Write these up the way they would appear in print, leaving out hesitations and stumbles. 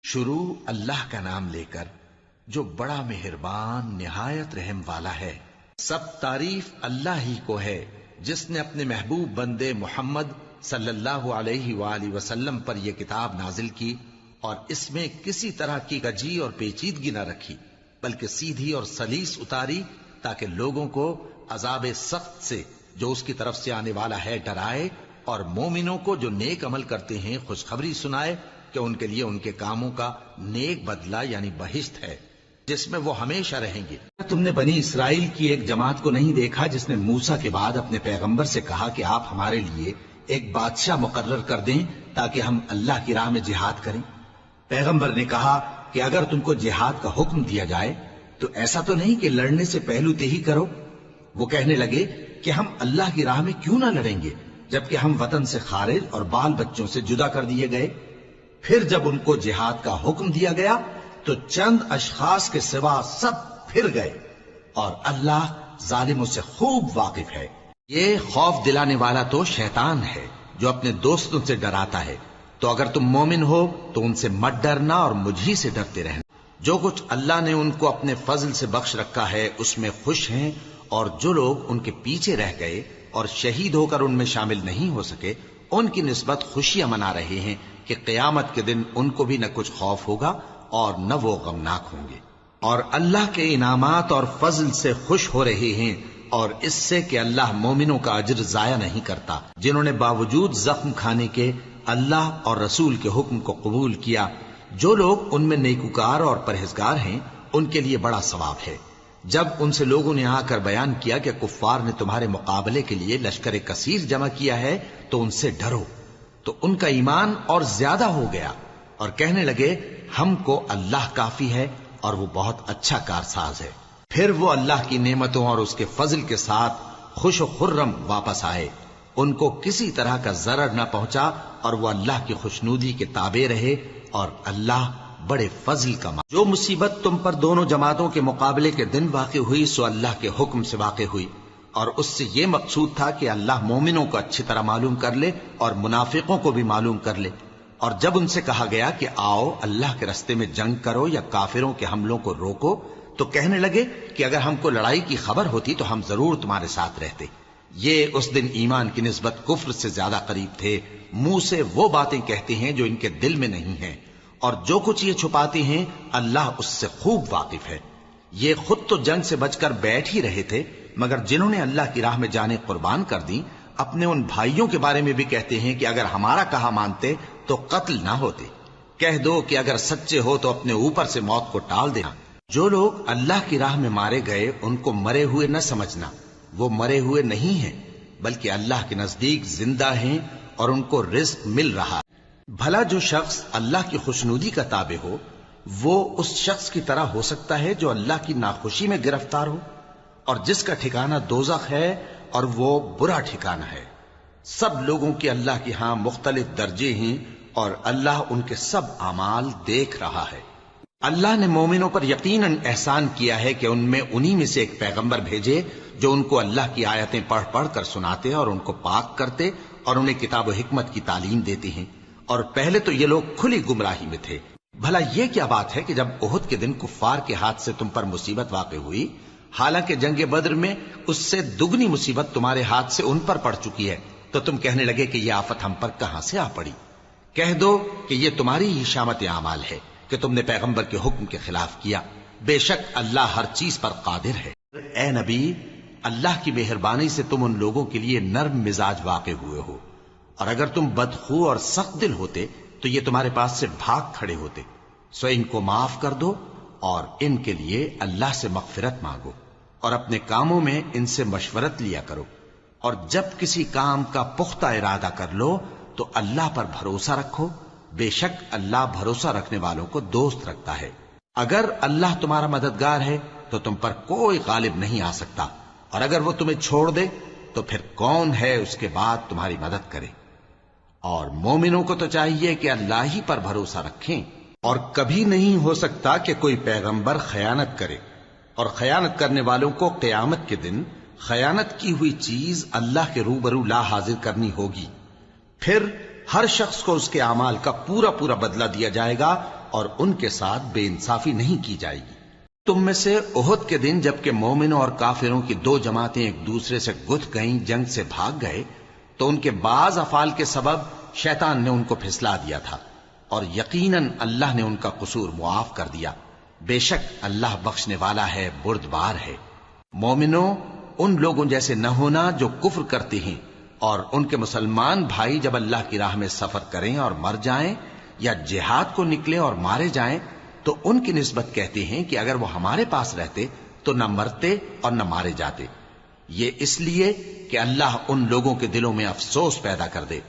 شروع اللہ کا نام لے کر جو بڑا مہربان نہایت رحم والا ہے۔ سب تعریف اللہ ہی کو ہے جس نے اپنے محبوب بندے محمد صلی اللہ علیہ وآلہ وسلم پر یہ کتاب نازل کی اور اس میں کسی طرح کی کجی اور پیچیدگی نہ رکھی، بلکہ سیدھی اور سلیس اتاری تاکہ لوگوں کو عذاب سخت سے جو اس کی طرف سے آنے والا ہے ڈرائے، اور مومنوں کو جو نیک عمل کرتے ہیں خوشخبری سنائے کہ ان کے لیے ان کے کاموں کا نیک بدلہ یعنی بہشت ہے جس میں وہ ہمیشہ رہیں گے۔ تم نے بنی اسرائیل کی ایک جماعت کو نہیں دیکھا جس نے موسیٰ کے بعد اپنے پیغمبر سے کہا کہ آپ ہمارے لیے ایک بادشاہ مقرر کر دیں تاکہ ہم اللہ کی راہ میں جہاد کریں؟ پیغمبر نے کہا کہ اگر تم کو جہاد کا حکم دیا جائے تو ایسا تو نہیں کہ لڑنے سے پہلو تہی کرو۔ وہ کہنے لگے کہ ہم اللہ کی راہ میں کیوں نہ لڑیں گے جبکہ ہم وطن سے خارج اور بال بچوں سے جدا کر دیے گئے۔ پھر جب ان کو جہاد کا حکم دیا گیا تو چند اشخاص کے سوا سب پھر گئے، اور اللہ ظالموں سے خوب واقف ہے۔ یہ خوف دلانے والا تو شیطان ہے جو اپنے دوستوں سے ڈراتا ہے، تو اگر تم مومن ہو تو ان سے مت ڈرنا اور مجھی سے ڈرتے رہنا۔ جو کچھ اللہ نے ان کو اپنے فضل سے بخش رکھا ہے اس میں خوش ہیں، اور جو لوگ ان کے پیچھے رہ گئے اور شہید ہو کر ان میں شامل نہیں ہو سکے ان کی نسبت خوشیاں منا رہے ہیں کہ قیامت کے دن ان کو بھی نہ کچھ خوف ہوگا اور نہ وہ غمناک ہوں گے، اور اللہ کے انعامات اور فضل سے خوش ہو رہے ہیں، اور اس سے کہ اللہ مومنوں کا اجر ضائع نہیں کرتا جنہوں نے باوجود زخم کھانے کے اللہ اور رسول کے حکم کو قبول کیا۔ جو لوگ ان میں نیکوکار اور پرہیزگار ہیں ان کے لیے بڑا ثواب ہے۔ جب ان سے لوگوں نے آ کر بیان کیا کہ کفار نے تمہارے مقابلے کے لیے لشکر کثیر جمع کیا ہے تو ان سے ڈرو، تو ان کا ایمان اور زیادہ ہو گیا اور کہنے لگے ہم کو اللہ کافی ہے اور وہ بہت اچھا کارساز ہے۔ پھر وہ اللہ کی نعمتوں اور اس کے فضل کے ساتھ خوش و خرم واپس آئے، ان کو کسی طرح کا ضرر نہ پہنچا اور وہ اللہ کی خوشنودی کے تابع رہے، اور اللہ بڑے فضل کا مالک۔ جو مصیبت تم پر دونوں جماعتوں کے مقابلے کے دن واقع ہوئی سو اللہ کے حکم سے واقع ہوئی، اور اس سے یہ مقصود تھا کہ اللہ مومنوں کو اچھی طرح معلوم کر لے اور منافقوں کو بھی معلوم کر لے۔ اور جب ان سے کہا گیا کہ آؤ اللہ کے رستے میں جنگ کرو یا کافروں کے حملوں کو روکو، تو کہنے لگے کہ اگر ہم کو لڑائی کی خبر ہوتی تو ہم ضرور تمہارے ساتھ رہتے۔ یہ اس دن ایمان کی نسبت کفر سے زیادہ قریب تھے، منہ سے وہ باتیں کہتے ہیں جو ان کے دل میں نہیں ہیں، اور جو کچھ یہ چھپاتے ہیں اللہ اس سے خوب واقف ہے۔ یہ خود تو جنگ سے بچ کر بیٹھ ہی رہے تھے، مگر جنہوں نے اللہ کی راہ میں جانیں قربان کر دیں اپنے ان بھائیوں کے بارے میں بھی کہتے ہیں کہ اگر ہمارا کہا مانتے تو قتل نہ ہوتے۔ کہہ دو کہ اگر سچے ہو تو اپنے اوپر سے موت کو ٹال دینا۔ جو لوگ اللہ کی راہ میں مارے گئے ان کو مرے ہوئے نہ سمجھنا، وہ مرے ہوئے نہیں ہیں بلکہ اللہ کے نزدیک زندہ ہیں اور ان کو رزق مل رہا ہے۔ بھلا جو شخص اللہ کی خوشنودی کا تابع ہو وہ اس شخص کی طرح ہو سکتا ہے جو اللہ کی ناخوشی میں گرفتار ہو، اور جس کا ٹھکانہ دوزخ ہے اور وہ برا ٹھکانہ ہے۔ سب لوگوں کے اللہ کے ہاں مختلف درجے ہیں اور اللہ ان کے سب اعمال دیکھ رہا ہے۔ اللہ نے مومنوں پر یقیناً احسان کیا ہے کہ ان میں انہی میں سے ایک پیغمبر بھیجے جو ان کو اللہ کی آیتیں پڑھ پڑھ کر سناتے اور ان کو پاک کرتے اور انہیں کتاب و حکمت کی تعلیم دیتے ہیں، اور پہلے تو یہ لوگ کھلی گمراہی میں تھے۔ بھلا یہ کیا بات ہے کہ جب احد کے دن کفار کے ہاتھ سے تم پر مصیبت واقع ہوئی، حالانکہ جنگ بدر میں اس سے دگنی مصیبت تمہارے ہاتھ سے ان پر پڑ چکی ہے، تو تم کہنے لگے کہ یہ آفت ہم پر کہاں سے آ پڑی؟ کہہ دو کہ یہ تمہاری ہی شامت اعمال ہے کہ تم نے پیغمبر کے حکم کے خلاف کیا، بے شک اللہ ہر چیز پر قادر ہے۔ اے نبی، اللہ کی مہربانی سے تم ان لوگوں کے لیے نرم مزاج واقع ہوئے ہو، اور اگر تم بدخو اور سخت دل ہوتے تو یہ تمہارے پاس سے بھاگ کھڑے ہوتے، سو ان کو معاف کر دو اور ان کے لیے اللہ سے مغفرت مانگو، اور اپنے کاموں میں ان سے مشورت لیا کرو، اور جب کسی کام کا پختہ ارادہ کر لو تو اللہ پر بھروسہ رکھو، بے شک اللہ بھروسہ رکھنے والوں کو دوست رکھتا ہے۔ اگر اللہ تمہارا مددگار ہے تو تم پر کوئی غالب نہیں آ سکتا، اور اگر وہ تمہیں چھوڑ دے تو پھر کون ہے اس کے بعد تمہاری مدد کرے؟ اور مومنوں کو تو چاہیے کہ اللہ ہی پر بھروسہ رکھیں، اور کبھی نہیں ہو سکتا کہ کوئی پیغمبر خیانت کرے، اور خیانت کرنے والوں کو قیامت کے دن خیانت کی ہوئی چیز اللہ کے روبرو لا حاضر کرنی ہوگی، پھر ہر شخص کو اس کے اعمال کا پورا پورا بدلہ دیا جائے گا، اور ان کے ساتھ بے انصافی نہیں کی جائے گی۔ تم میں سے احد کے دن جبکہ مومنوں اور کافروں کی دو جماعتیں ایک دوسرے سے گتھ گئیں، جنگ سے بھاگ گئے، تو ان کے بعض افعال کے سبب شیطان نے ان کو پھسلا دیا تھا، اور یقیناً اللہ نے ان کا قصور معاف کر دیا۔ بے شک اللہ بخشنے والا ہے، بردبار ہے۔ مومنوں، ان لوگوں جیسے نہ ہونا جو کفر کرتے ہیں، اور ان کے مسلمان بھائی جب اللہ کی راہ میں سفر کریں اور مر جائیں، یا جہاد کو نکلیں اور مارے جائیں، تو ان کی نسبت کہتے ہیں کہ اگر وہ ہمارے پاس رہتے تو نہ مرتے اور نہ مارے جاتے، یہ اس لیے کہ اللہ ان لوگوں کے دلوں میں افسوس پیدا کر دے،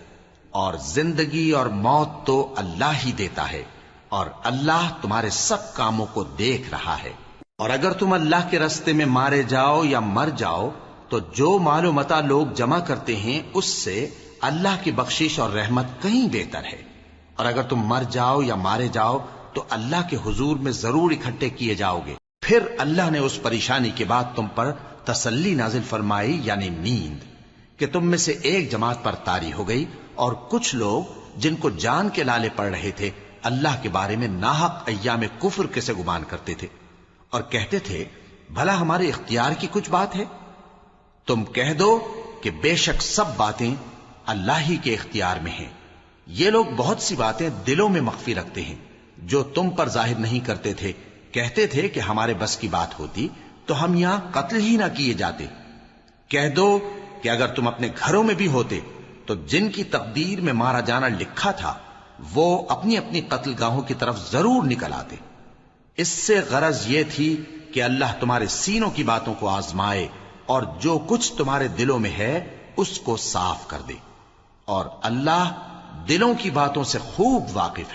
اور زندگی اور موت تو اللہ ہی دیتا ہے، اور اللہ تمہارے سب کاموں کو دیکھ رہا ہے۔ اور اگر تم اللہ کے راستے میں مارے جاؤ یا مر جاؤ تو جو مال و متاع لوگ جمع کرتے ہیں اس سے اللہ کی بخشش اور رحمت کہیں بہتر ہے، اور اگر تم مر جاؤ یا مارے جاؤ تو اللہ کے حضور میں ضرور اکٹھے کیے جاؤ گے۔ پھر اللہ نے اس پریشانی کے بعد تم پر تسلی نازل فرمائی، یعنی نیند، کہ تم میں سے ایک جماعت پر طاری ہو گئی، اور کچھ لوگ جن کو جان کے لالے پڑ رہے تھے اللہ کے بارے میں ناحق ایام کفر کے سے گمان کرتے تھے، اور کہتے تھے بھلا ہمارے اختیار کی کچھ بات ہے؟ تم کہہ دو کہ بے شک سب باتیں اللہ ہی کے اختیار میں ہیں۔ یہ لوگ بہت سی باتیں دلوں میں مخفی رکھتے ہیں جو تم پر ظاہر نہیں کرتے تھے۔ کہتے تھے کہ ہمارے بس کی بات ہوتی تو ہم یہاں قتل ہی نہ کیے جاتے۔ کہہ دو کہ اگر تم اپنے گھروں میں بھی ہوتے تو جن کی تقدیر میں مارا جانا لکھا تھا وہ اپنی اپنی قتل گاہوں کی طرف ضرور نکل آتے۔ اس سے غرض یہ تھی کہ اللہ تمہارے سینوں کی باتوں کو آزمائے اور جو کچھ تمہارے دلوں میں ہے اس کو صاف کر دے، اور اللہ دلوں کی باتوں سے خوب واقف ہے۔